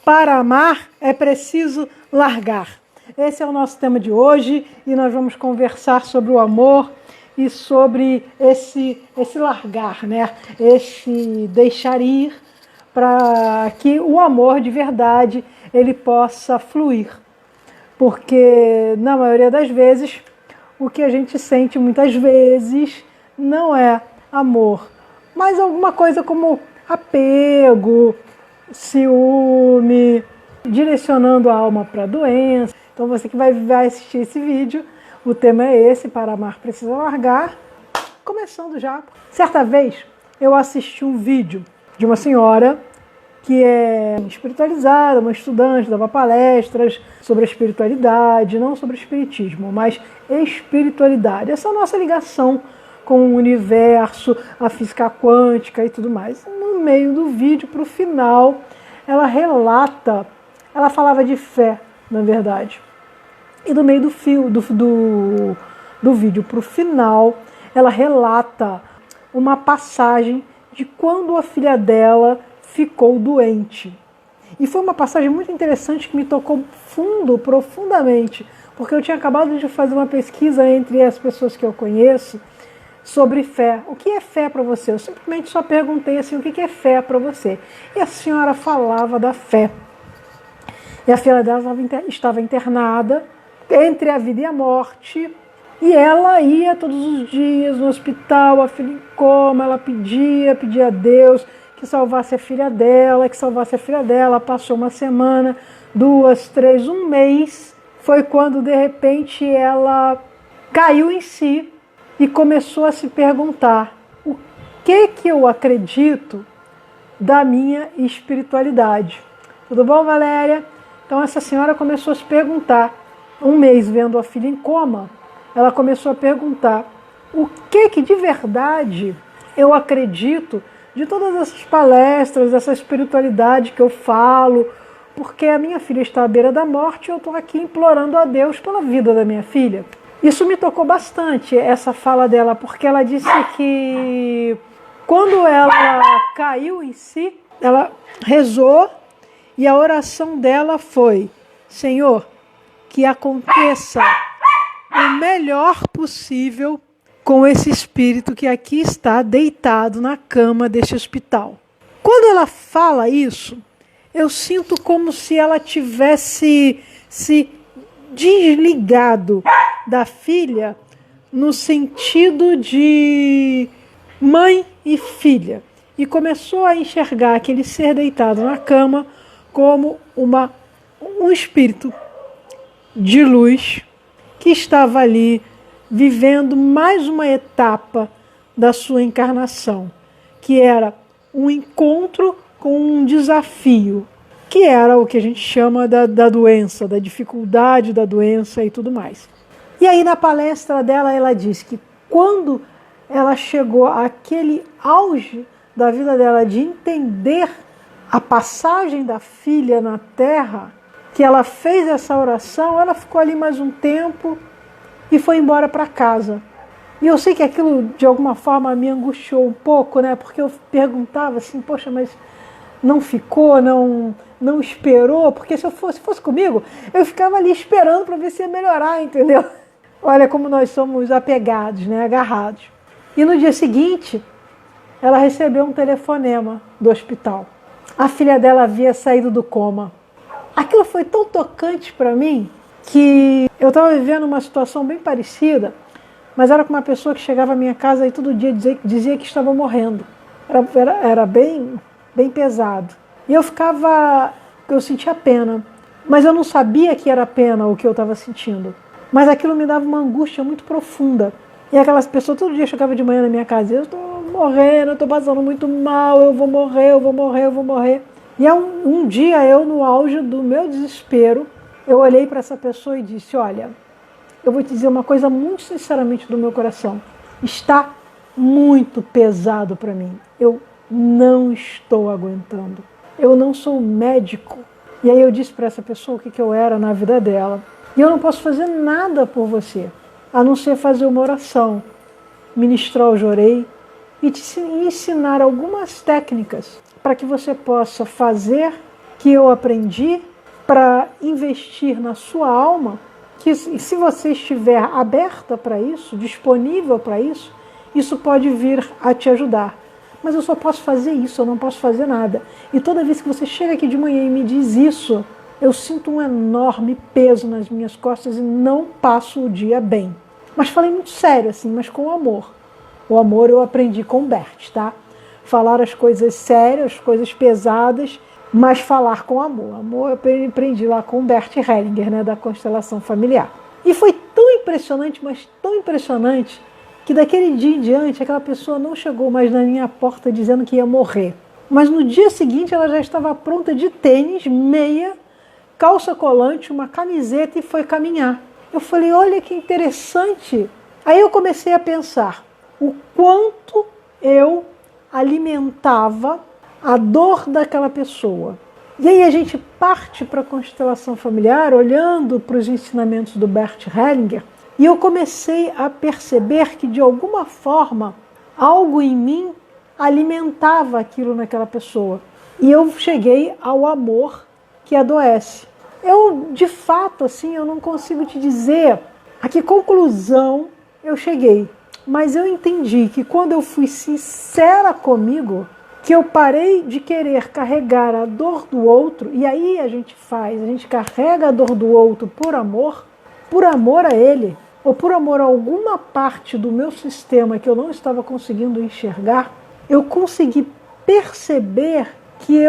Para amar é preciso largar. Esse é o nosso tema de hoje e nós vamos conversar sobre o amor e sobre esse largar, né? Esse deixar ir, para que o amor de verdade ele possa fluir. Porque na maioria das vezes o que a gente sente muitas vezes não é amor, mas alguma coisa como apego, ciúme, direcionando a alma para a doença. Então você que vai assistir esse vídeo, o tema é esse, para amar precisa largar. Começando já. Certa vez eu assisti um vídeo de uma senhora que é espiritualizada, uma estudante, dava palestras sobre a espiritualidade, não sobre espiritismo, mas espiritualidade. Essa é a nossa ligação com o universo, a física quântica e tudo mais. No meio do vídeo, para o final, ela relata, ela falava de fé, na verdade. E no meio do vídeo, para o final, ela relata uma passagem de quando a filha dela ficou doente. E foi uma passagem muito interessante que me tocou profundamente, porque eu tinha acabado de fazer uma pesquisa entre as pessoas que eu conheço sobre fé. O que é fé para você? Eu simplesmente só perguntei assim, o que é fé para você? E a senhora falava da fé. E a filha dela estava internada entre a vida e a morte, e ela ia todos os dias no hospital, a filha em coma, ela pedia a Deus que salvasse a filha dela, passou uma semana, 2, 3, um mês, foi quando de repente ela caiu em si e começou a se perguntar, o que eu acredito da minha espiritualidade? Tudo bom, Valéria? Então essa senhora começou a se perguntar, um mês vendo a filha em coma, ela começou a perguntar, o que de verdade eu acredito de todas essas palestras, essa espiritualidade que eu falo, porque a minha filha está à beira da morte e eu estou aqui implorando a Deus pela vida da minha filha. Isso me tocou bastante, essa fala dela, porque ela disse que quando ela caiu em si, ela rezou e a oração dela foi, Senhor, que aconteça o melhor possível com esse espírito que aqui está deitado na cama deste hospital. Quando ela fala isso, eu sinto como se ela tivesse se desligado da filha no sentido de mãe e filha e começou a enxergar aquele ser deitado na cama como um espírito de luz que estava ali vivendo mais uma etapa da sua encarnação, que era um encontro com um desafio, que era o que a gente chama da doença, da dificuldade da doença e tudo mais. E aí na palestra dela, ela diz que quando ela chegou àquele auge da vida dela de entender a passagem da filha na Terra, que ela fez essa oração, ela ficou ali mais um tempo e foi embora para casa. E eu sei que aquilo de alguma forma me angustiou um pouco, né? Porque eu perguntava assim, poxa, mas não ficou, não esperou? Porque se fosse comigo, eu ficava ali esperando para ver se ia melhorar, entendeu? Olha como nós somos apegados, né? Agarrados. E no dia seguinte, ela recebeu um telefonema do hospital. A filha dela havia saído do coma. Aquilo foi tão tocante para mim que eu estava vivendo uma situação bem parecida, mas era com uma pessoa que chegava à minha casa e todo dia dizia que estava morrendo. Era bem pesado. E eu sentia pena, mas eu não sabia que era pena o que eu estava sentindo. Mas aquilo me dava uma angústia muito profunda. E aquelas pessoas todo dia chegavam de manhã na minha casa e eu estou morrendo, eu estou passando muito mal, eu vou morrer. E um dia eu, no auge do meu desespero, eu olhei para essa pessoa e disse, olha, eu vou te dizer uma coisa muito sinceramente do meu coração. Está muito pesado para mim. Eu não estou aguentando. Eu não sou médico. E aí eu disse para essa pessoa o que eu era na vida dela. E eu não posso fazer nada por você, a não ser fazer uma oração, ministrar o jorei e te ensinar algumas técnicas para que você possa fazer que eu aprendi para investir na sua alma, que se você estiver aberta para isso, disponível para isso, isso pode vir a te ajudar. Mas eu só posso fazer isso, eu não posso fazer nada. E toda vez que você chega aqui de manhã e me diz isso, eu sinto um enorme peso nas minhas costas e não passo o dia bem. Mas falei muito sério, assim, mas com amor. O amor eu aprendi com o Bert, tá? Falar as coisas sérias, as coisas pesadas, mas falar com amor. Amor eu aprendi lá com o Bert Hellinger, né, da constelação familiar. E foi tão impressionante, mas tão impressionante, que daquele dia em diante aquela pessoa não chegou mais na minha porta dizendo que ia morrer. Mas no dia seguinte ela já estava pronta de tênis, meia, calça colante, uma camiseta e foi caminhar. Eu falei, olha que interessante. Aí eu comecei a pensar o quanto eu alimentava a dor daquela pessoa. E aí a gente parte para a constelação familiar, olhando para os ensinamentos do Bert Hellinger, e eu comecei a perceber que, de alguma forma, algo em mim alimentava aquilo naquela pessoa. E eu cheguei ao amor que adoece. Eu, de fato, assim, eu não consigo te dizer a que conclusão eu cheguei. Mas eu entendi que quando eu fui sincera comigo, que eu parei de querer carregar a dor do outro, e aí a gente carrega a dor do outro por amor a ele, ou por amor a alguma parte do meu sistema que eu não estava conseguindo enxergar, eu consegui perceber que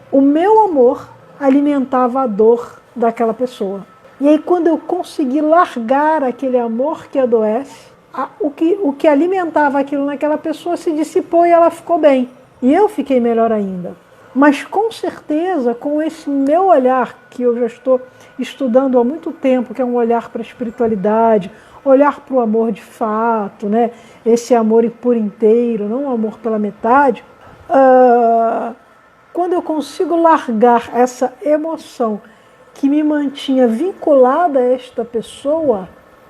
o meu amor alimentava a dor daquela pessoa. E aí quando eu consegui largar aquele amor que adoece, o que alimentava aquilo naquela pessoa se dissipou e ela ficou bem. E eu fiquei melhor ainda. Mas com certeza, com esse meu olhar, que eu já estou estudando há muito tempo, que é um olhar para a espiritualidade, olhar para o amor de fato, né? Esse amor por inteiro, não o amor pela metade, quando eu consigo largar essa emoção que me mantinha vinculada a esta pessoa,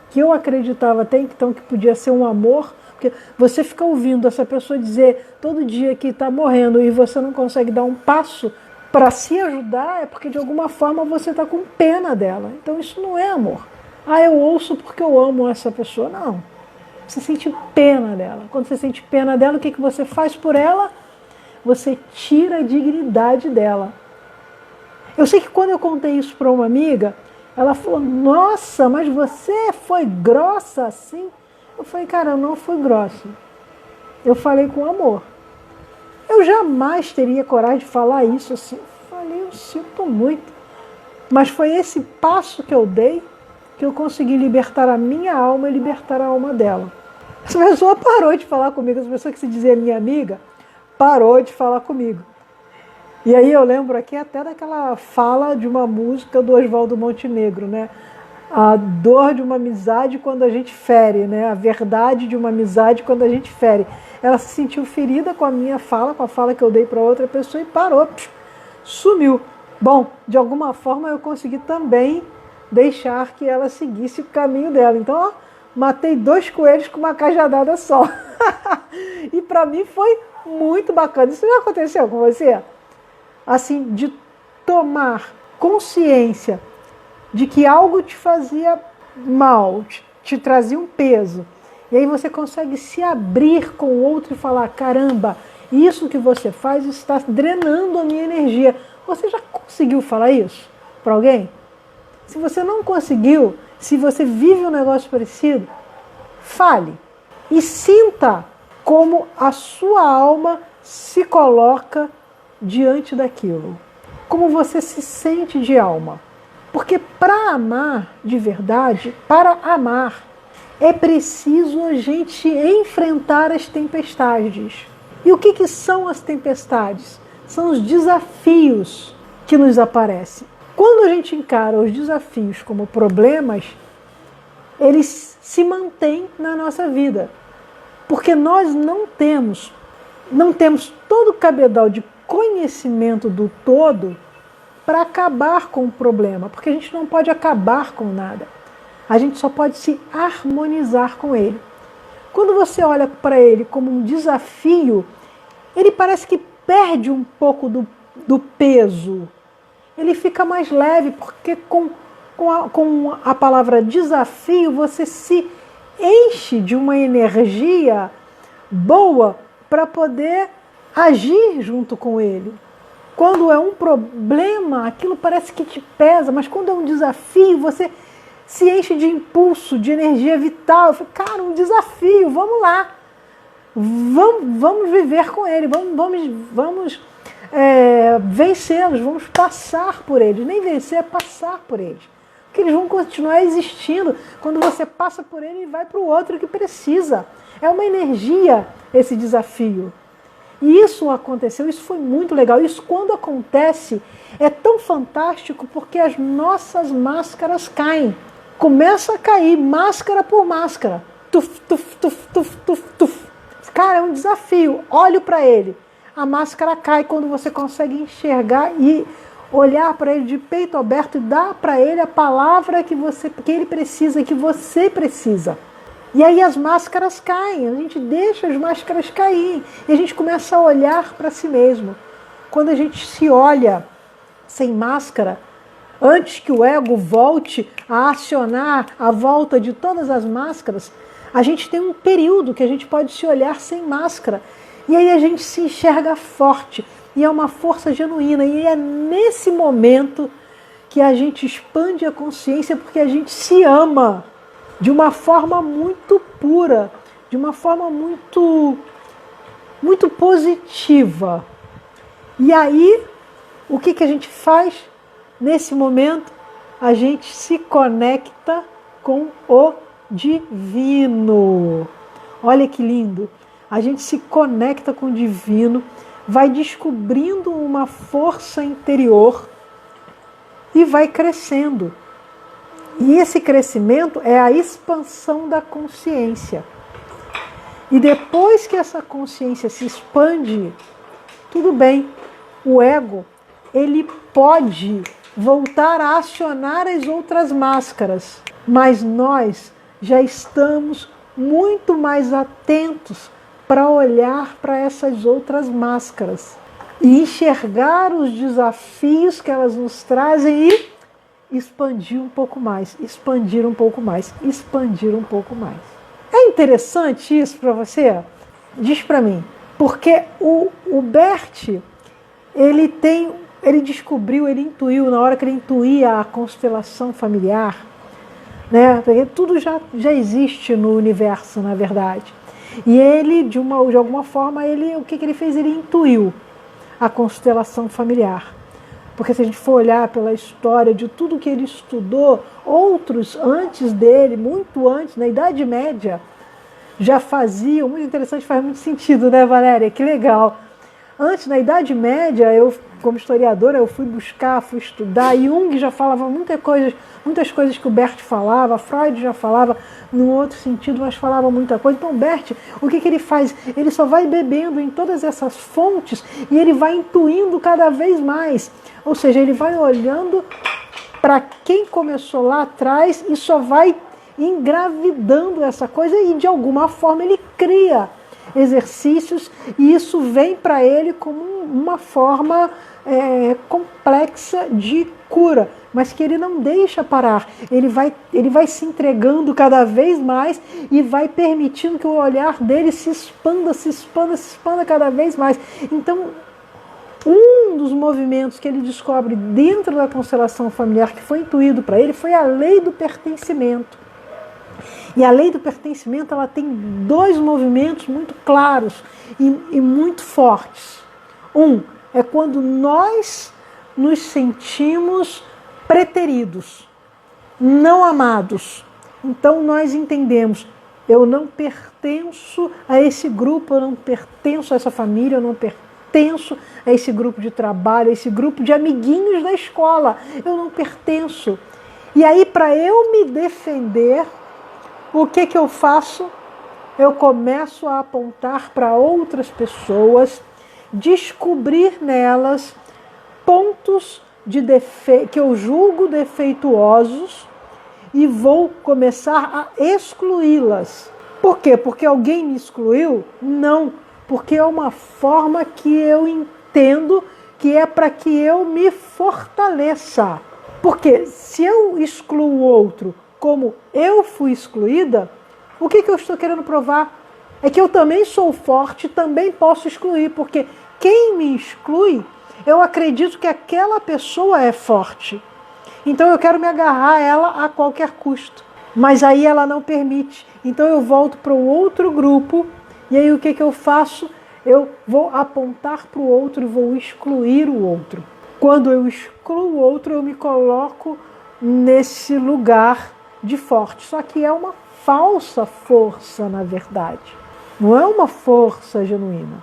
que eu acreditava até então que podia ser um amor, porque você fica ouvindo essa pessoa dizer todo dia que está morrendo e você não consegue dar um passo para se ajudar, é porque de alguma forma você está com pena dela. Então isso não é amor. Eu ouço porque eu amo essa pessoa. Não. Você sente pena dela. Quando você sente pena dela, o que você faz por ela? Você tira a dignidade dela. Eu sei que quando eu contei isso para uma amiga, ela falou, nossa, mas você foi grossa assim? Eu falei, cara, eu não fui grossa. Eu falei com amor. Eu jamais teria coragem de falar isso assim. Eu falei, eu sinto muito. Mas foi esse passo que eu dei que eu consegui libertar a minha alma e libertar a alma dela. Essa pessoa parou de falar comigo. Essa pessoa que se dizia minha amiga parou de falar comigo. E aí eu lembro aqui até daquela fala de uma música do Oswaldo Montenegro, né? A dor de uma amizade quando a gente fere, né? A verdade de uma amizade quando a gente fere. Ela se sentiu ferida com a minha fala, com a fala que eu dei para outra pessoa e parou, sumiu. Bom, de alguma forma eu consegui também deixar que ela seguisse o caminho dela. Então, ó, matei 2 coelhos com uma cajadada só. E para mim foi muito bacana. Isso já aconteceu com você? Assim, de tomar consciência de que algo te fazia mal, te trazia um peso. E aí você consegue se abrir com o outro e falar, caramba, isso que você faz está drenando a minha energia. Você já conseguiu falar isso para alguém? Se você não conseguiu, se você vive um negócio parecido, fale. E sinta como a sua alma se coloca diante daquilo. Como você se sente de alma. Porque para amar de verdade, para amar, é preciso a gente enfrentar as tempestades. E o que são as tempestades? São os desafios que nos aparecem. Quando a gente encara os desafios como problemas, eles se mantêm na nossa vida. Porque nós não temos todo o cabedal de conhecimento do todo para acabar com o problema, porque a gente não pode acabar com nada. A gente só pode se harmonizar com ele. Quando você olha para ele como um desafio, ele parece que perde um pouco do peso. ele fica mais leve, porque com a palavra desafio você se enche de uma energia boa para poder agir junto com ele. Quando é um problema, aquilo parece que te pesa, mas quando é um desafio, você se enche de impulso, de energia vital. Cara, um desafio, vamos lá. Vamos viver com ele, vamos vencê-los, vamos passar por eles. Nem vencer, é passar por eles. Porque eles vão continuar existindo. Quando você passa por ele, ele vai para o outro que precisa. É uma energia esse desafio. E isso aconteceu, isso foi muito legal. Isso, quando acontece, é tão fantástico porque as nossas máscaras caem. Começa a cair máscara por máscara. Tuf, tuf, tuf, tuf, tuf, tuf. Cara, é um desafio. Olho para ele. A máscara cai quando você consegue enxergar e olhar para ele de peito aberto e dar para ele a palavra que ele precisa, que você precisa. E aí as máscaras caem, a gente deixa as máscaras cair e a gente começa a olhar para si mesmo. Quando a gente se olha sem máscara, antes que o ego volte a acionar a volta de todas as máscaras, a gente tem um período que a gente pode se olhar sem máscara. E aí a gente se enxerga forte. E é uma força genuína. E é nesse momento que a gente expande a consciência, porque a gente se ama de uma forma muito pura, de uma forma muito positiva. E aí, o que a gente faz nesse momento? A gente se conecta com o divino. Olha que lindo. A gente se conecta com o divino, vai descobrindo uma força interior e vai crescendo. E esse crescimento é a expansão da consciência. E depois que essa consciência se expande, tudo bem, o ego, ele pode voltar a acionar as outras máscaras, mas nós já estamos muito mais atentos para olhar para essas outras máscaras e enxergar os desafios que elas nos trazem e expandir um pouco mais, expandir um pouco mais, expandir um pouco mais. É interessante isso para você? Diz para mim. Porque o Bert, ele descobriu, ele intuiu, na hora que ele intuía a constelação familiar, né? Porque tudo já existe no universo, na verdade. E ele, de alguma forma, o que ele fez? Ele intuiu a constelação familiar. Porque se a gente for olhar pela história de tudo que ele estudou, outros antes dele, muito antes, na Idade Média, já faziam, muito interessante, faz muito sentido, né, Valéria? Que legal. Antes, na Idade Média, eu, como historiadora, eu fui estudar, Jung já falava muitas coisas que o Bert falava, Freud já falava num outro sentido, mas falava muita coisa. Então, o Bert, o que ele faz? Ele só vai bebendo em todas essas fontes e ele vai intuindo cada vez mais. Ou seja, ele vai olhando para quem começou lá atrás e só vai engravidando essa coisa e, de alguma forma, ele cria exercícios e isso vem para ele como uma forma complexa de cura, mas que ele não deixa parar. Ele vai se entregando cada vez mais e vai permitindo que o olhar dele se expanda cada vez mais. Então, um dos movimentos que ele descobre dentro da constelação familiar que foi intuído para ele foi a lei do pertencimento. E a lei do pertencimento, ela tem dois movimentos muito claros e muito fortes. Um é quando nós nos sentimos preteridos, não amados. Então nós entendemos, eu não pertenço a esse grupo, eu não pertenço a essa família, eu não pertenço a esse grupo de trabalho, a esse grupo de amiguinhos da escola, eu não pertenço. E aí, para eu me defender, o que eu faço? Eu começo a apontar para outras pessoas, descobrir nelas pontos que eu julgo defeituosos e vou começar a excluí-las. Por quê? Porque alguém me excluiu? Não, porque é uma forma que eu entendo que é para que eu me fortaleça. Porque se eu excluo o outro como eu fui excluída, o que eu estou querendo provar? É que eu também sou forte, também posso excluir, porque quem me exclui, eu acredito que aquela pessoa é forte. Então eu quero me agarrar a ela a qualquer custo. Mas aí ela não permite. Então eu volto para o outro grupo, e aí o que eu faço? Eu vou apontar para o outro e vou excluir o outro. Quando eu excluo o outro, eu me coloco nesse lugar de forte. Só que é uma falsa força, na verdade. Não é uma força genuína.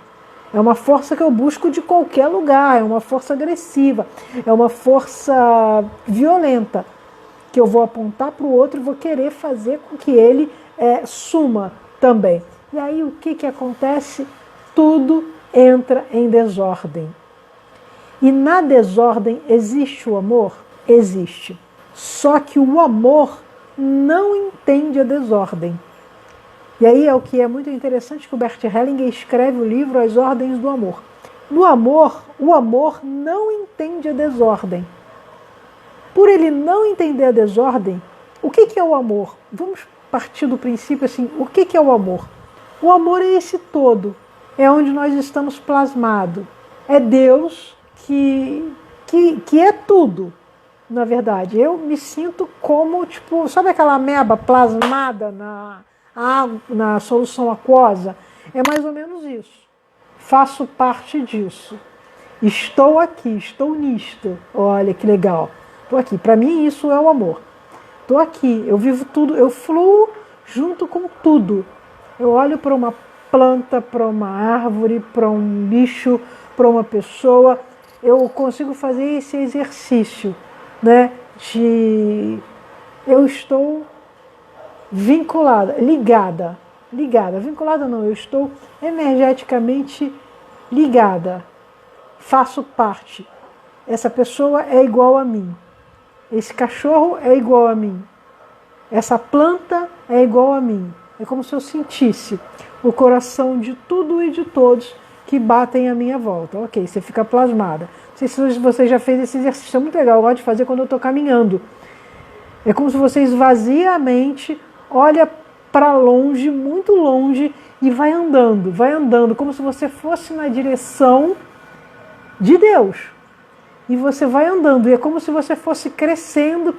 É uma força que eu busco de qualquer lugar. É uma força agressiva. É uma força violenta. Que eu vou apontar para o outro e vou querer fazer com que ele suma também. E aí o que acontece? Tudo entra em desordem. E na desordem existe o amor? Existe. Só que o amor não entende a desordem. E aí é o que é muito interessante que o Bert Hellinger escreve o livro As Ordens do Amor. No amor, o amor não entende a desordem. Por ele não entender a desordem, o que é o amor? Vamos partir do princípio assim, o que é o amor? O amor é esse todo, é onde nós estamos plasmados. É Deus que é tudo, na verdade. Eu me sinto como, tipo, sabe aquela ameba plasmada na solução aquosa? É mais ou menos isso. Faço parte disso. Estou aqui, estou nisto. Olha que legal. Estou aqui. Para mim isso é o amor. Estou aqui, eu vivo tudo, eu fluo junto com tudo. Eu olho para uma planta, para uma árvore, para um bicho, para uma pessoa. Eu consigo fazer esse exercício, né? Eu estou vinculada, ligada. Vinculada não, eu estou energeticamente ligada. Faço parte. Essa pessoa é igual a mim. Esse cachorro é igual a mim. Essa planta é igual a mim. É como se eu sentisse o coração de tudo e de todos que batem à minha volta. Ok, você fica plasmada. Não sei se você já fez esse exercício, é muito legal, eu gosto de fazer quando eu estou caminhando. É como se você esvazia a mente, olha para longe, muito longe, e vai andando, como se você fosse na direção de Deus. E você vai andando, e é como se você fosse crescendo.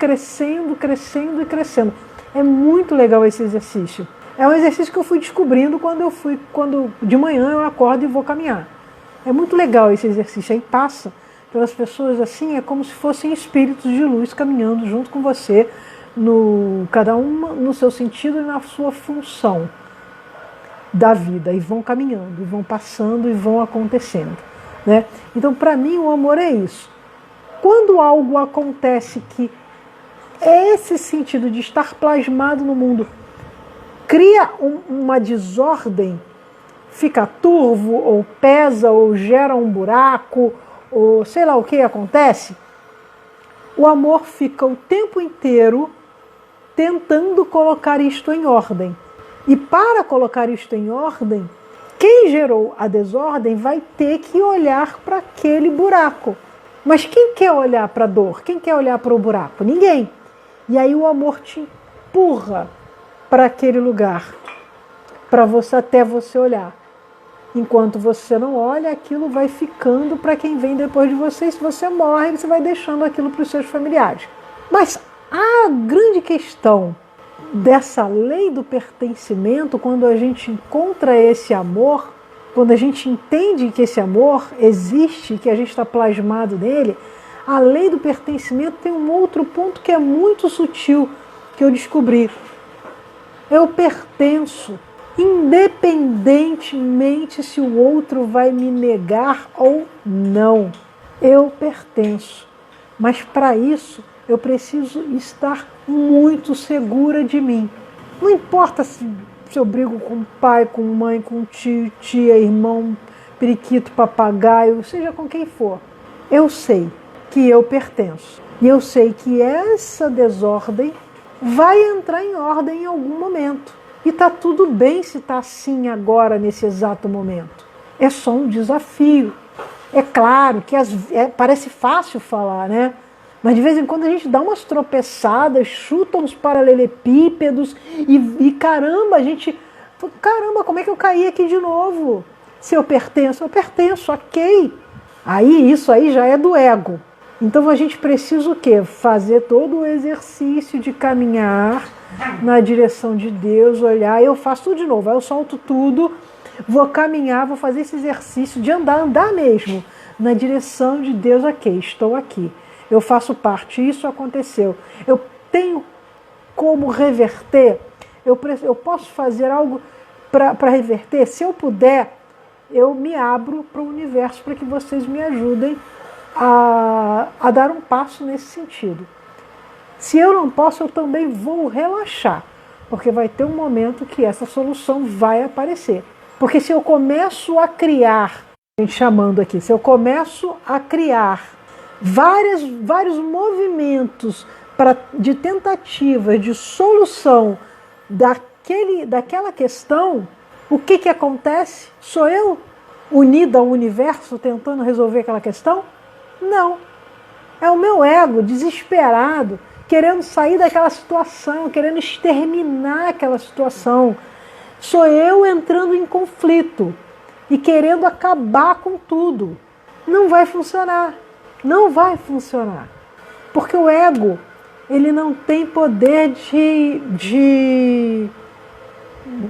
É muito legal esse exercício. É um exercício que eu fui descobrindo quando de manhã eu acordo e vou caminhar. É muito legal esse exercício. Aí passa pelas pessoas assim, é como se fossem espíritos de luz caminhando junto com você, cada uma no seu sentido e na sua função da vida. E vão caminhando, e vão passando, e vão acontecendo. Né? Então, para mim, o amor é isso. Quando algo acontece que esse sentido de estar plasmado no mundo cria uma desordem, fica turvo, ou pesa, ou gera um buraco, ou sei lá o que acontece, o amor fica o tempo inteiro tentando colocar isto em ordem. E para colocar isto em ordem, quem gerou a desordem vai ter que olhar para aquele buraco. Mas quem quer olhar para a dor? Quem quer olhar para o buraco? Ninguém. E aí o amor te empurra para aquele lugar, até você olhar. Enquanto você não olha, aquilo vai ficando para quem vem depois de você. E se você morre, você vai deixando aquilo para os seus familiares. Mas a grande questão dessa lei do pertencimento, quando a gente encontra esse amor, quando a gente entende que esse amor existe, que a gente está plasmado nele, a lei do pertencimento tem um outro ponto que é muito sutil, que eu descobri. Eu pertenço, independentemente se o outro vai me negar ou não. Eu pertenço. Mas para isso, eu preciso estar muito segura de mim. Não importa se eu brigo com pai, com mãe, com tio, tia, irmão, periquito, papagaio, seja com quem for. Eu sei que eu pertenço. E eu sei que essa desordem vai entrar em ordem em algum momento. E está tudo bem se está assim agora, nesse exato momento. É só um desafio. É claro que parece fácil falar, né? Mas de vez em quando a gente dá umas tropeçadas, chuta uns paralelepípedos e caramba, caramba, como é que eu caí aqui de novo? Se eu pertenço, ok. Isso aí já é do ego. Então a gente precisa o quê? Fazer todo o exercício de caminhar na direção de Deus, olhar, eu faço tudo de novo, aí eu solto tudo, vou caminhar, vou fazer esse exercício de andar mesmo, na direção de Deus, ok, estou aqui. Eu faço parte, isso aconteceu. Eu tenho como reverter? Eu posso fazer algo para reverter? Se eu puder, eu me abro para o universo para que vocês me ajudem a dar um passo nesse sentido. Se eu não posso, eu também vou relaxar, porque vai ter um momento que essa solução vai aparecer. Porque se eu começo a criar, chamando aqui, se eu começo a criar vários movimentos de tentativa de solução daquela questão, o que acontece? Sou eu unida ao universo tentando resolver aquela questão? Não. É o meu ego desesperado, querendo sair daquela situação, querendo exterminar aquela situação. Sou eu entrando em conflito e querendo acabar com tudo. Não vai funcionar. Não vai funcionar. Porque o ego, ele não tem poder de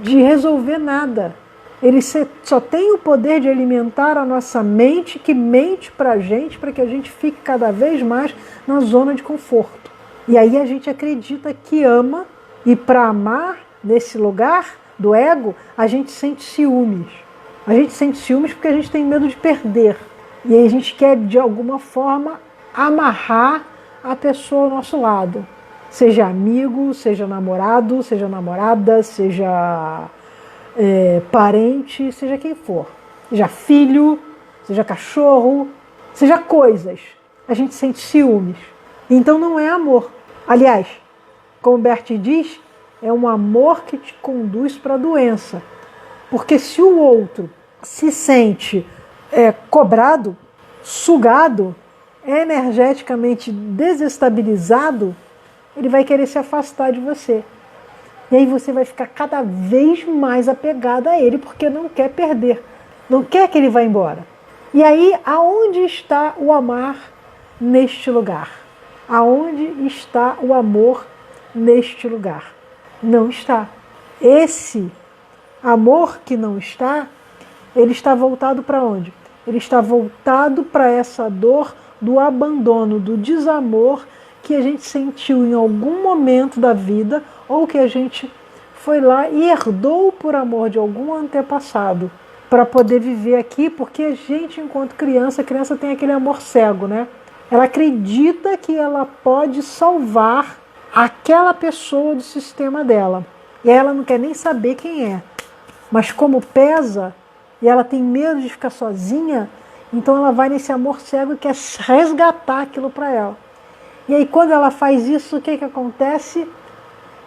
resolver nada. Ele só tem o poder de alimentar a nossa mente, que mente para que a gente fique cada vez mais na zona de conforto. E aí a gente acredita que ama, e para amar nesse lugar do ego, a gente sente ciúmes. A gente sente ciúmes porque a gente tem medo de perder. E aí a gente quer, de alguma forma, amarrar a pessoa ao nosso lado. Seja amigo, seja namorado, seja namorada, seja parente, seja quem for. Seja filho, seja cachorro, seja coisas. A gente sente ciúmes. Então não é amor. Aliás, como Bert diz, é um amor que te conduz para a doença. Porque se o outro se sente cobrado, sugado, energeticamente desestabilizado, ele vai querer se afastar de você. E aí você vai ficar cada vez mais apegado a ele, porque não quer perder, não quer que ele vá embora. E aí, aonde está o amar neste lugar? Aonde está o amor neste lugar? Não está. Esse amor que não está, ele está voltado para onde? Ele está voltado para essa dor do abandono, do desamor que a gente sentiu em algum momento da vida, ou que a gente foi lá e herdou por amor de algum antepassado para poder viver aqui, porque a gente, enquanto criança, a criança tem aquele amor cego, né? Ela acredita que ela pode salvar aquela pessoa do sistema dela. E ela não quer nem saber quem é. Mas como pesa, e ela tem medo de ficar sozinha, então ela vai nesse amor cego e quer resgatar aquilo para ela. E aí quando ela faz isso, o que acontece?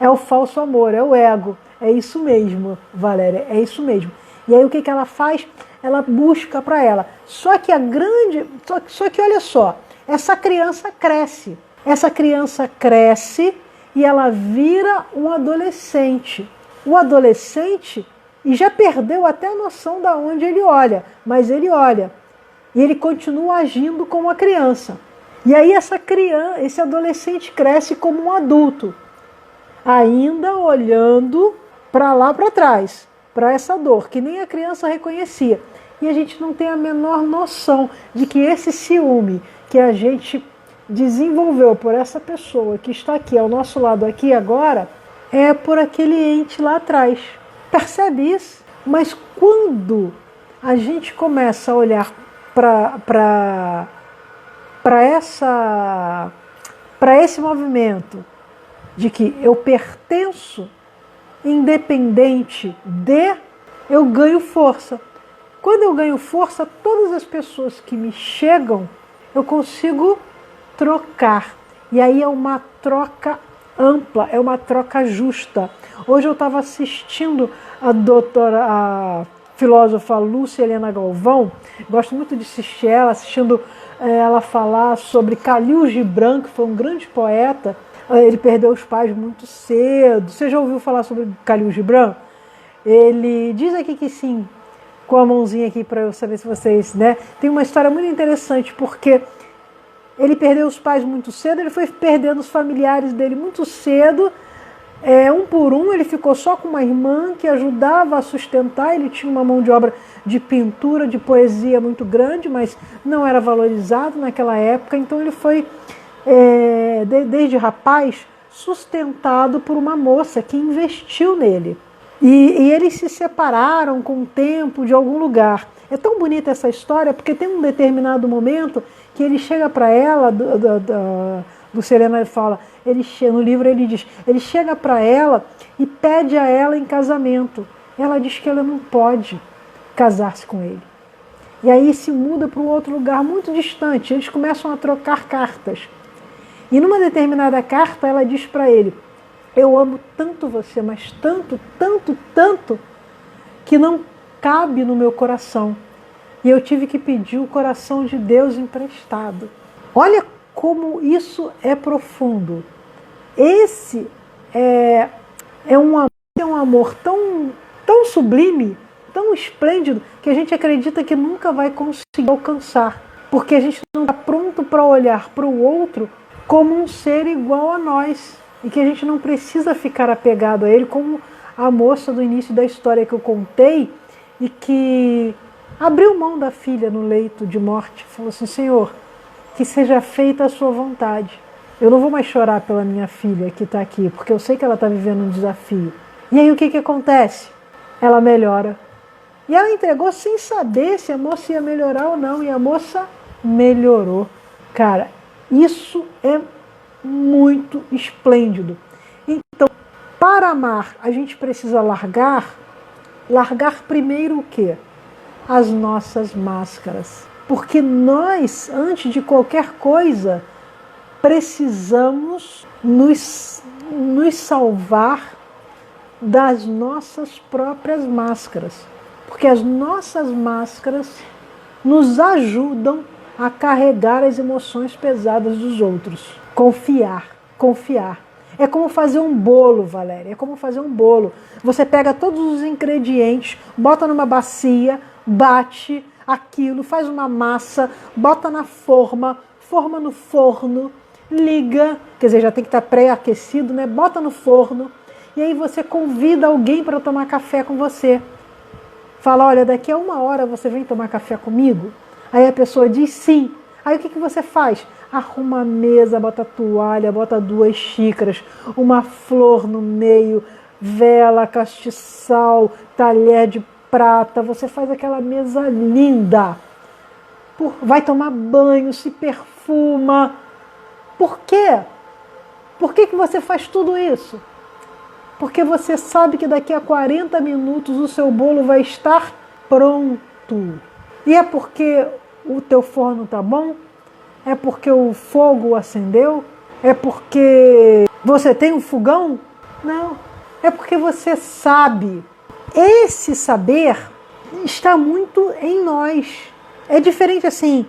É o falso amor, é o ego. É isso mesmo, Valéria, é isso mesmo. E aí o que ela faz? Ela busca para ela. Só que olha só, essa criança cresce. Essa criança cresce e ela vira um adolescente. O adolescente, e já perdeu até a noção de onde ele olha, mas ele olha. E ele continua agindo como uma criança. E aí esse adolescente cresce como um adulto, ainda olhando para lá para trás, para essa dor, que nem a criança reconhecia. E a gente não tem a menor noção de que esse ciúme que a gente desenvolveu por essa pessoa que está aqui ao nosso lado aqui agora, é por aquele ente lá atrás. Percebe isso? Mas quando a gente começa a olhar para esse movimento de que eu pertenço, independente de, eu ganho força. Quando eu ganho força, todas as pessoas que me chegam, eu consigo trocar. E aí é uma troca ampla, é uma troca justa. Hoje eu estava assistindo a filósofa Lúcia Helena Galvão. Gosto muito de assistir ela, assistindo ela falar sobre Khalil Gibran, que foi um grande poeta. Ele perdeu os pais muito cedo. Você já ouviu falar sobre Khalil Gibran? Ele diz aqui que sim, com a mãozinha aqui para eu saber se vocês, né? Tem uma história muito interessante, porque ele perdeu os pais muito cedo, ele foi perdendo os familiares dele muito cedo, um por um. Ele ficou só com uma irmã que ajudava a sustentar. Ele tinha uma mão de obra de pintura, de poesia muito grande, mas não era valorizado naquela época. Então ele foi, desde rapaz, sustentado por uma moça que investiu nele. E eles se separaram com o tempo de algum lugar. É tão bonita essa história, porque tem um determinado momento que ele chega para ela, do Serena, ele fala, no livro ele diz, ele chega para ela e pede a ela em casamento. Ela diz que ela não pode casar-se com ele. E aí se muda para um outro lugar muito distante. Eles começam a trocar cartas. E numa determinada carta ela diz para ele: eu amo tanto você, mas tanto, tanto, tanto, que não cabe no meu coração. E eu tive que pedir o coração de Deus emprestado. Olha como isso é profundo. Esse é um amor tão, tão sublime, tão esplêndido, que a gente acredita que nunca vai conseguir alcançar. Porque a gente não está pronto para olhar para o outro como um ser igual a nós. E que a gente não precisa ficar apegado a ele, como a moça do início da história que eu contei, e que abriu mão da filha no leito de morte. Falou assim: Senhor, que seja feita a sua vontade. Eu não vou mais chorar pela minha filha que está aqui, porque eu sei que ela está vivendo um desafio. E aí o que acontece? Ela melhora. E ela entregou sem saber se a moça ia melhorar ou não. E a moça melhorou. Cara, isso é muito esplêndido. Então, para amar, a gente precisa largar primeiro o quê? As nossas máscaras. Porque nós, antes de qualquer coisa, precisamos nos salvar das nossas próprias máscaras. Porque as nossas máscaras nos ajudam a carregar as emoções pesadas dos outros. Confiar. É como fazer um bolo, Valéria. É como fazer um bolo. Você pega todos os ingredientes, bota numa bacia, bate aquilo, faz uma massa, bota na forma no forno, liga, quer dizer, já tem que estar pré-aquecido, né? Bota no forno, e aí você convida alguém para tomar café com você. Fala: olha, daqui a 1 hora você vem tomar café comigo? Aí a pessoa diz sim. Aí o que você faz? Arruma a mesa, bota toalha, bota 2 xícaras, uma flor no meio, vela, castiçal, talher de prata. Você faz aquela mesa linda. Vai tomar banho, se perfuma. Por quê? Por que você faz tudo isso? Porque você sabe que daqui a 40 minutos o seu bolo vai estar pronto. E é porque o teu forno está bom? É porque o fogo acendeu? É porque você tem um fogão? Não. É porque você sabe. Esse saber está muito em nós. É diferente assim.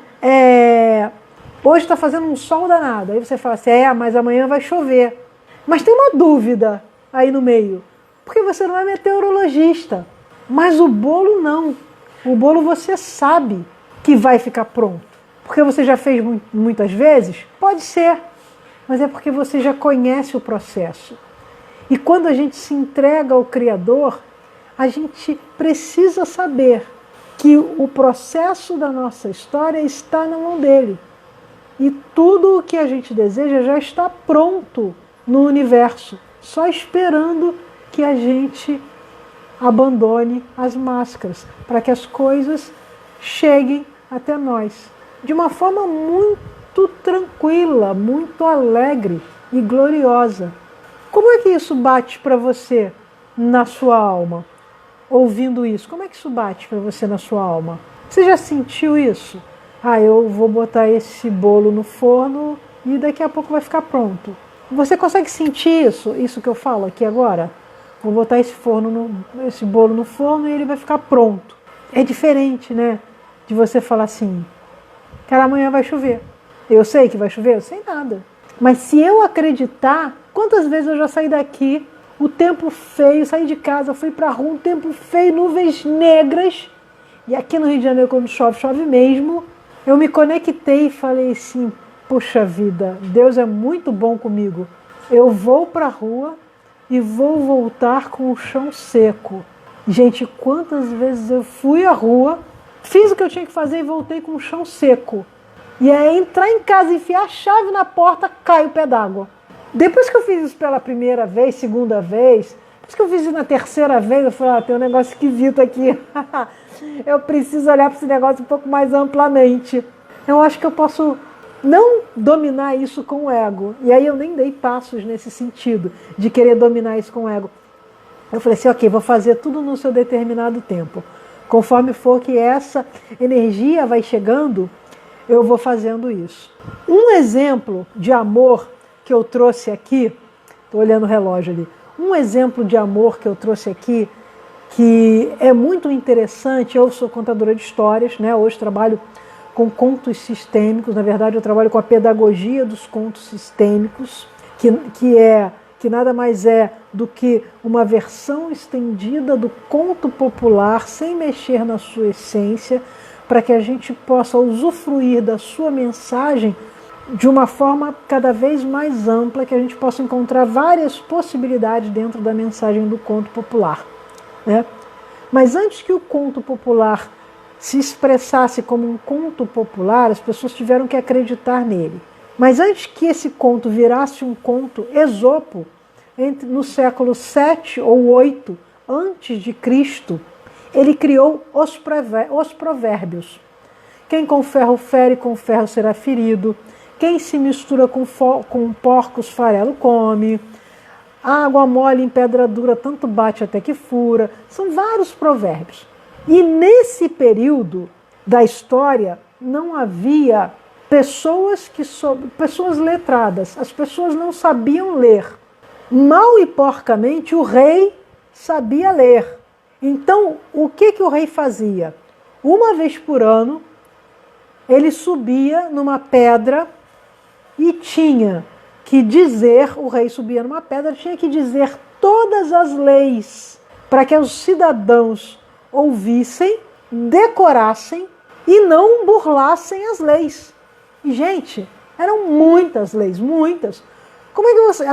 Hoje está fazendo um sol danado. Aí você fala assim: mas amanhã vai chover. Mas tem uma dúvida aí no meio. Porque você não é meteorologista. Mas o bolo não. O bolo você sabe que vai ficar pronto. Porque você já fez muitas vezes? Pode ser. Mas é porque você já conhece o processo. E quando a gente se entrega ao Criador, a gente precisa saber que o processo da nossa história está na mão dele. E tudo o que a gente deseja já está pronto no universo, só esperando que a gente abandone as máscaras, para que as coisas cheguem até nós de uma forma muito tranquila, muito alegre e gloriosa. Como é que isso bate para você na sua alma? Ouvindo isso, como é que isso bate para você na sua alma? Você já sentiu isso? Eu vou botar esse bolo no forno e daqui a pouco vai ficar pronto. Você consegue sentir isso que eu falo aqui agora? Vou botar esse bolo no forno e ele vai ficar pronto. É diferente, né? De você falar assim, cara, amanhã vai chover. Eu sei que vai chover? Eu sei nada. Mas se eu acreditar, quantas vezes eu já saí daqui, o tempo feio, saí de casa, fui pra rua, um tempo feio, nuvens negras. E aqui no Rio de Janeiro, quando chove, chove mesmo. Eu me conectei e falei assim, poxa vida, Deus é muito bom comigo. Eu vou pra rua e vou voltar com o chão seco. Gente, quantas vezes eu fui à rua, fiz o que eu tinha que fazer e voltei com o chão seco. E aí entrar em casa, enfiar a chave na porta, cai o pé d'água. Depois que eu fiz isso pela primeira vez, segunda vez, depois que eu fiz isso na terceira vez, eu falei, tem um negócio esquisito aqui. Eu preciso olhar para esse negócio um pouco mais amplamente. Eu acho que eu posso não dominar isso com o ego. E aí eu nem dei passos nesse sentido, de querer dominar isso com o ego. Eu falei assim, ok, vou fazer tudo no seu determinado tempo. Conforme for que essa energia vai chegando, eu vou fazendo isso. Um exemplo de amor que eu trouxe aqui, estou olhando o relógio ali, um exemplo de amor que eu trouxe aqui, que é muito interessante, eu sou contadora de histórias, né? Hoje trabalho com contos sistêmicos, na verdade eu trabalho com a pedagogia dos contos sistêmicos, que nada mais é do que uma versão estendida do conto popular, sem mexer na sua essência, para que a gente possa usufruir da sua mensagem de uma forma cada vez mais ampla, que a gente possa encontrar várias possibilidades dentro da mensagem do conto popular, né? Mas antes que o conto popular se expressasse como um conto popular, as pessoas tiveram que acreditar nele. Mas antes que esse conto virasse um conto, Esopo, no século 7 ou 8 antes de Cristo, ele criou os provérbios. Quem com ferro fere, com ferro será ferido. Quem se mistura com porcos, farelo come. Água mole em pedra dura, tanto bate até que fura. São vários provérbios. E nesse período da história não havia pessoas letradas. As pessoas não sabiam ler. Mal e porcamente o rei sabia ler. Então, o que o rei fazia? Uma vez por ano, ele subia numa pedra e tinha que dizer, o rei subia numa pedra, tinha que dizer todas as leis para que os cidadãos ouvissem, decorassem e não burlassem as leis. E, gente, eram muitas leis, muitas. Como é que você...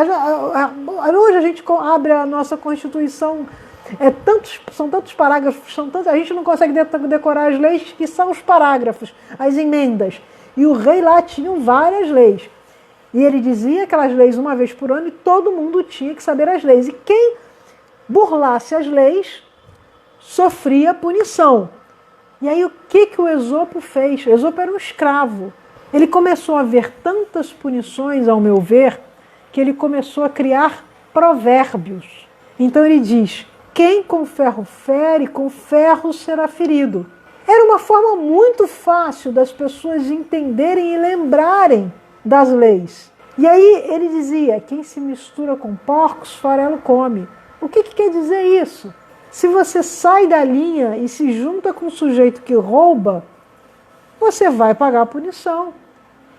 Hoje a gente abre a nossa Constituição, são tantos parágrafos, a gente não consegue decorar as leis que são os parágrafos, as emendas. E o rei lá tinha várias leis. E ele dizia aquelas leis uma vez por ano e todo mundo tinha que saber as leis. E quem burlasse as leis sofria punição. E aí o que o Esopo fez? Esopo era um escravo. Ele começou a ver tantas punições, ao meu ver, que ele começou a criar provérbios. Então ele diz, quem com ferro fere, com ferro será ferido. Era uma forma muito fácil das pessoas entenderem e lembrarem das leis. E aí ele dizia, quem se mistura com porcos, farelo come. O que quer dizer isso? Se você sai da linha e se junta com um sujeito que rouba, você vai pagar a punição.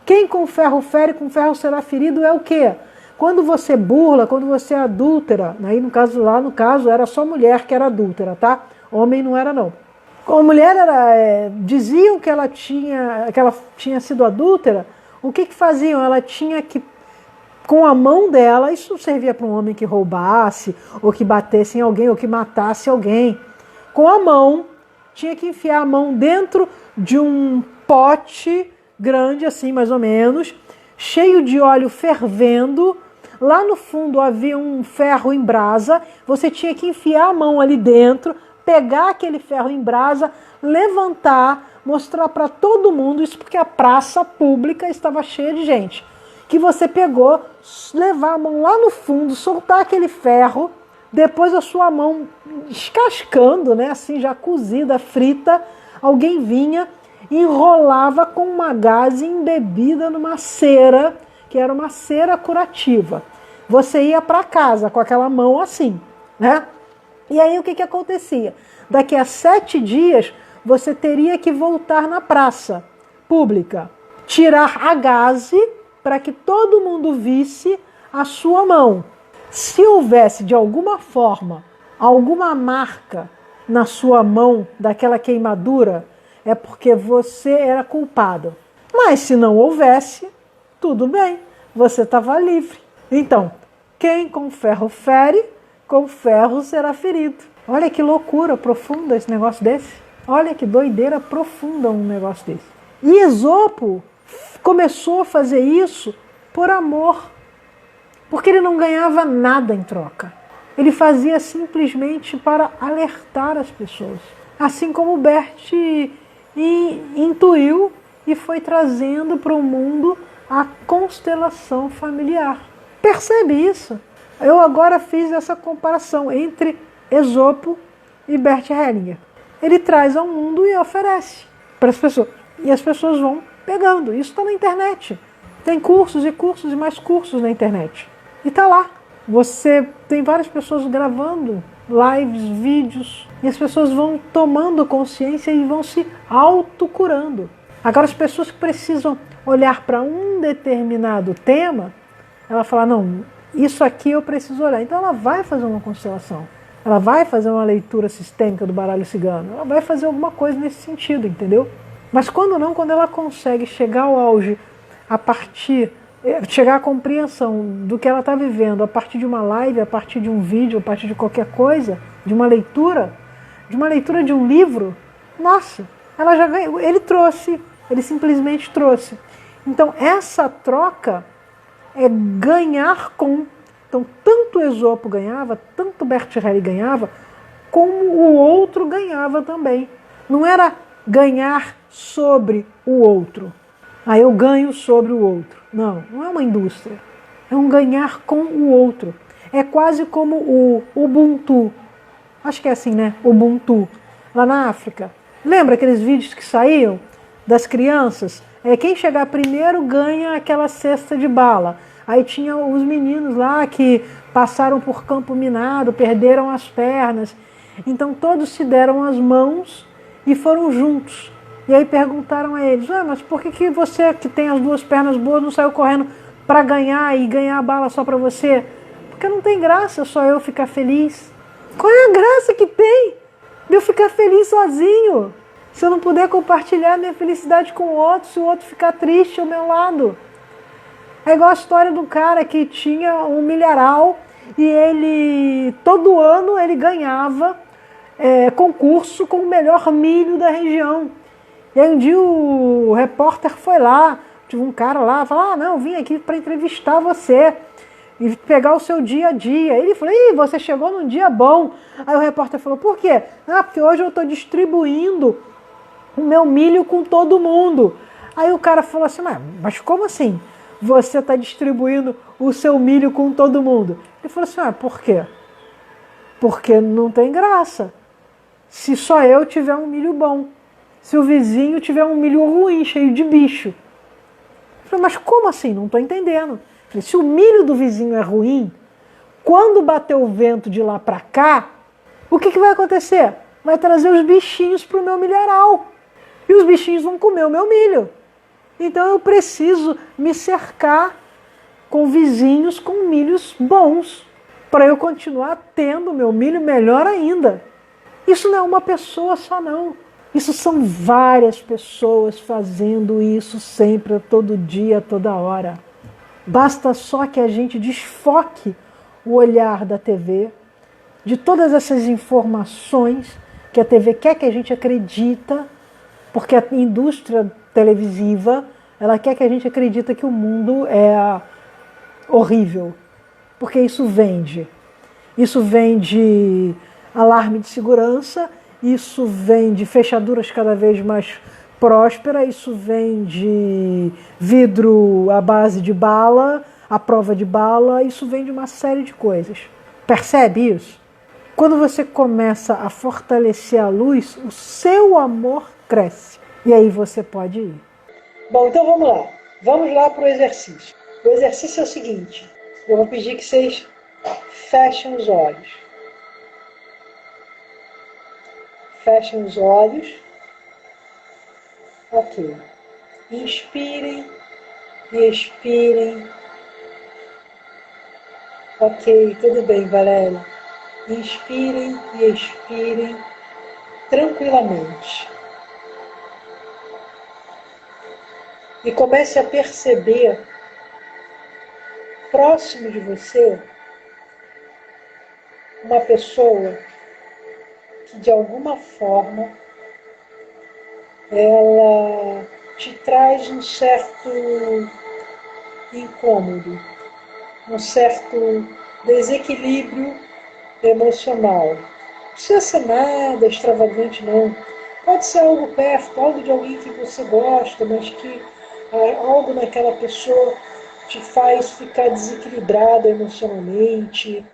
Quem com ferro fere, com ferro será ferido é o quê? Quando você burla, quando você é adúltera, aí lá no caso era só mulher que era adúltera, tá? Homem não era não. A mulher diziam que ela tinha sido adúltera, o que faziam? Ela tinha que, com a mão dela, isso servia para um homem que roubasse, ou que batesse em alguém, ou que matasse alguém. Com a mão, tinha que enfiar a mão dentro de um pote grande, assim mais ou menos, cheio de óleo fervendo. Lá no fundo havia um ferro em brasa, você tinha que enfiar a mão ali dentro, pegar aquele ferro em brasa, levantar, mostrar para todo mundo, isso porque a praça pública estava cheia de gente, que você pegou, levar a mão lá no fundo, soltar aquele ferro, depois a sua mão descascando, né, assim já cozida, frita, alguém vinha, enrolava com uma gaze embebida numa cera, que era uma cera curativa. Você ia para casa com aquela mão assim, né? E aí o que acontecia? Daqui a 7 dias você teria que voltar na praça pública, tirar a gaze para que todo mundo visse a sua mão. Se houvesse de alguma forma alguma marca na sua mão daquela queimadura, é porque você era culpado. Mas se não houvesse, tudo bem, você estava livre. Então, quem com ferro fere, com ferro será ferido. Olha que loucura profunda esse negócio desse. Olha que doideira profunda um negócio desse. E Esopo começou a fazer isso por amor, porque ele não ganhava nada em troca. Ele fazia simplesmente para alertar as pessoas. Assim como Bert intuiu e foi trazendo para o mundo a constelação familiar. Percebe isso? Eu agora fiz essa comparação entre Esopo e Bert Hellinger. Ele traz ao mundo e oferece para as pessoas. E as pessoas vão pegando. Isso está na internet. Tem cursos e cursos e mais cursos na internet. E está lá. Você tem várias pessoas gravando lives, vídeos, e as pessoas vão tomando consciência e vão se autocurando. Agora, as pessoas que precisam olhar para um determinado tema, ela fala, não, isso aqui eu preciso olhar. Então ela vai fazer uma constelação, ela vai fazer uma leitura sistêmica do baralho cigano, ela vai fazer alguma coisa nesse sentido, entendeu? Mas quando ela consegue chegar ao auge chegar à compreensão do que ela está vivendo a partir de uma live, a partir de um vídeo, a partir de qualquer coisa, de uma leitura de um livro, nossa, ela já ganhou. Ele simplesmente trouxe. Então essa troca é ganhar com. Então tanto Esopo ganhava, tanto Bert Hellinger ganhava, como o outro ganhava também. Não era ganhar sobre o outro. Eu ganho sobre o outro. Não, não é uma indústria. É um ganhar com o outro. É quase como o Ubuntu. Acho que é assim, né? Ubuntu. Lá na África. Lembra aqueles vídeos que saíam das crianças? Quem chegar primeiro ganha aquela cesta de bala. Aí tinha os meninos lá que passaram por campo minado, perderam as pernas. Então todos se deram as mãos e foram juntos. E aí perguntaram a eles, mas por que você que tem as duas pernas boas não saiu correndo para ganhar e ganhar a bala só para você? Porque não tem graça só eu ficar feliz. Qual é a graça que tem de eu ficar feliz sozinho? Se eu não puder compartilhar minha felicidade com o outro, se o outro ficar triste ao meu lado. É igual a história do cara que tinha um milharal e ele, todo ano, ele ganhava concurso com o melhor milho da região. E aí um dia o repórter foi lá, tive um cara lá, falou, não, vim aqui para entrevistar você e pegar o seu dia a dia. Ele falou, você chegou num dia bom. Aí o repórter falou, por quê? Porque hoje eu estou distribuindo o meu milho com todo mundo. Aí o cara falou assim, mas como assim? Você está distribuindo o seu milho com todo mundo? Ele falou assim, por quê? Porque não tem graça. Se só eu tiver um milho bom. Se o vizinho tiver um milho ruim, cheio de bicho. Eu falei, mas como assim? Não estou entendendo. Eu falei, se o milho do vizinho é ruim, quando bater o vento de lá para cá, o que vai acontecer? Vai trazer os bichinhos para o meu milharal. E os bichinhos vão comer o meu milho. Então eu preciso me cercar com vizinhos com milhos bons, para eu continuar tendo meu milho melhor ainda. Isso não é uma pessoa só não. Isso são várias pessoas fazendo isso sempre, todo dia, toda hora. Basta só que a gente desfoque o olhar da TV, de todas essas informações que a TV quer que a gente acredita, porque a indústria televisiva, ela quer que a gente acredite que o mundo é horrível, porque isso vende. Isso vende alarme de segurança, isso vem de fechaduras cada vez mais prósperas, isso vem de vidro à base de bala, à prova de bala, isso vem de uma série de coisas. Percebe isso? Quando você começa a fortalecer a luz, o seu amor cresce. E aí você pode ir. Bom, então vamos lá. Vamos lá para o exercício. O exercício é o seguinte. Eu vou pedir que vocês fechem os olhos. Fechem os olhos Ok. Inspirem e expirem. Ok, tudo bem, Valéria. Inspirem e expirem tranquilamente. E comece a perceber, próximo de você, uma pessoa que de alguma forma ela te traz um certo incômodo, um certo desequilíbrio emocional. Não precisa ser nada extravagante, não. Pode ser algo perto, algo de alguém que você gosta, mas que algo naquela pessoa te faz ficar desequilibrada emocionalmente.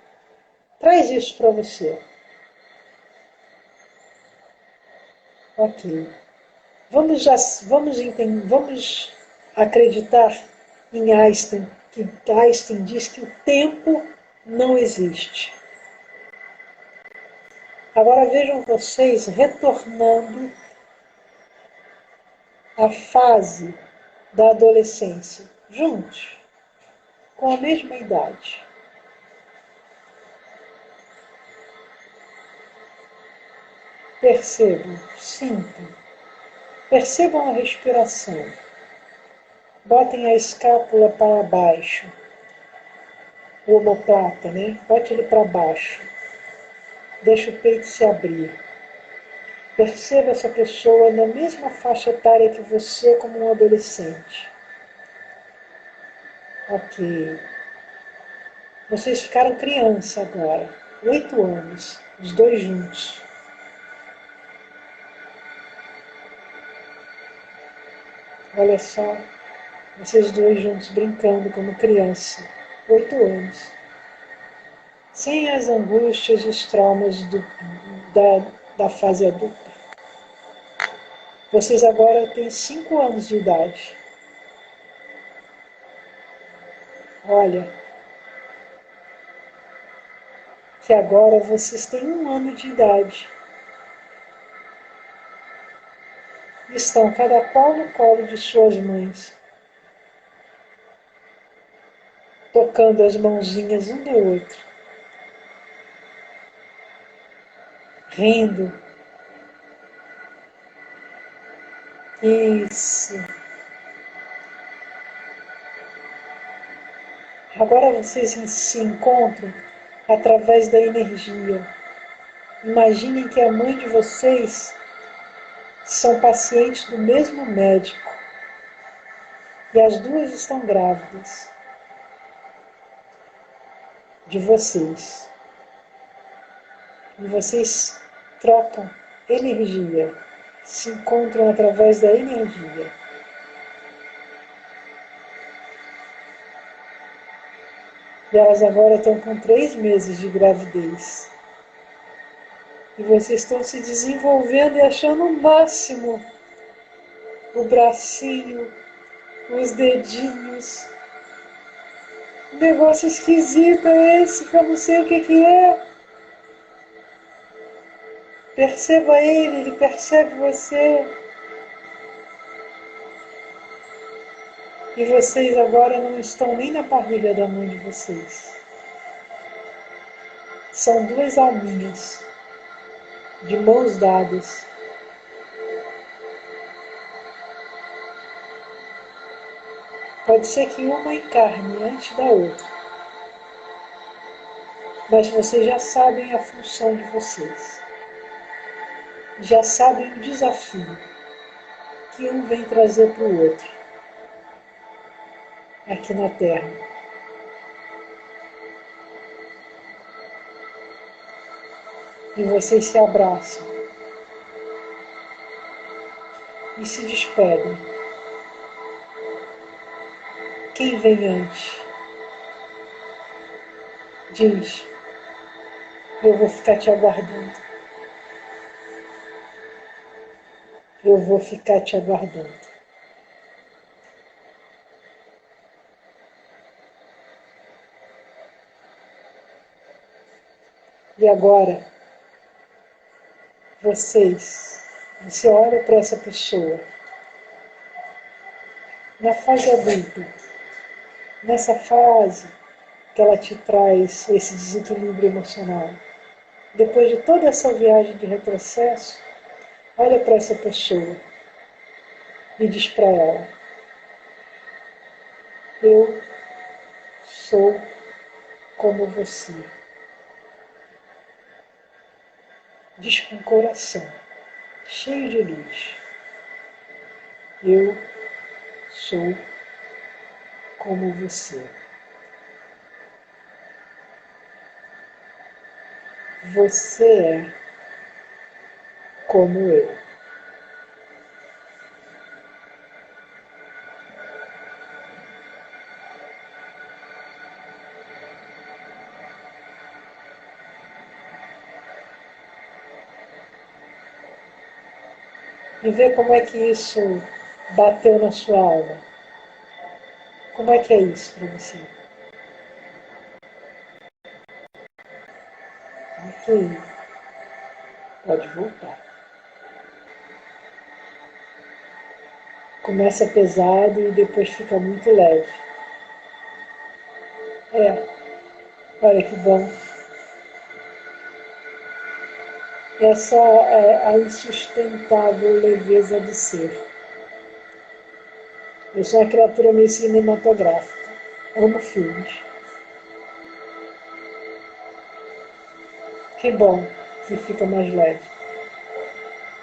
Traz isso para você. Ok. Vamos acreditar em Einstein, que Einstein diz que o tempo não existe. Agora vejam vocês retornando à fase da adolescência, juntos, com a mesma idade. Percebam, sintam, percebam a respiração. Botem a escápula para baixo, o omoplata, né? Bote ele para baixo. Deixa o peito se abrir. Perceba essa pessoa na mesma faixa etária que você, como um adolescente. Ok. Vocês ficaram criança agora. 8 anos, os dois juntos. Olha só, vocês dois juntos brincando como criança. 8 anos. Sem as angústias e os traumas da fase adulta. Vocês agora têm 5 anos de idade. Olha, que agora vocês têm 1 ano de idade. Estão cada qual no colo de suas mães, tocando as mãozinhas um do outro, rindo. Isso. Agora vocês se encontram através da energia. Imaginem que a mãe de vocês são pacientes do mesmo médico e as duas estão grávidas de vocês. E vocês trocam energia, se encontram através da energia. E elas agora estão com 3 meses de gravidez. E vocês estão se desenvolvendo e achando o máximo. O bracinho, os dedinhos. Um negócio esquisito é esse que eu não sei o que é. Perceba ele percebe você. E vocês agora não estão nem na barriga da mãe de vocês. São 2 alminhas, de mãos dadas. Pode ser que uma encarne antes da outra. Mas vocês já sabem a função de vocês. Já sabem o desafio que um vem trazer para o outro aqui na Terra. E vocês se abraçam e se despedem. Quem vem antes? Diz, eu vou ficar te aguardando. Eu vou ficar te aguardando. E agora, você olha para essa pessoa na fase adulta, nessa fase que ela te traz esse desequilíbrio emocional, depois de toda essa viagem de retrocesso, olha para essa pessoa e diz para ela: eu sou como você. Diz com o coração, cheio de luz: eu sou como você. Você é como eu. E vê como é que isso bateu na sua alma. Como é que é isso para você? Ok, pode voltar. Começa pesado e depois fica muito leve. É, olha que bom. Essa é a insustentável leveza do ser. Eu sou uma criatura meio cinematográfica. Amo filmes. Que bom que fica mais leve.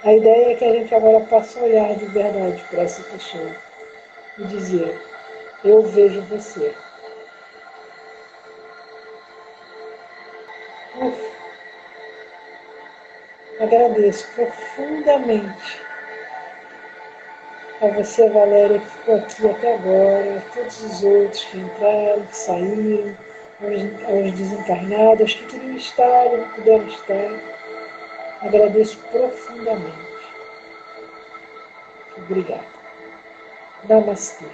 A ideia é que a gente agora possa olhar de verdade para essa pessoa e dizer: eu vejo você. Agradeço profundamente a você, Valéria, que ficou aqui até agora, a todos os outros que entraram, que saíram, aos desencarnados, aos que queriam estar e não puderam estar. Agradeço profundamente. Obrigada. Namastê.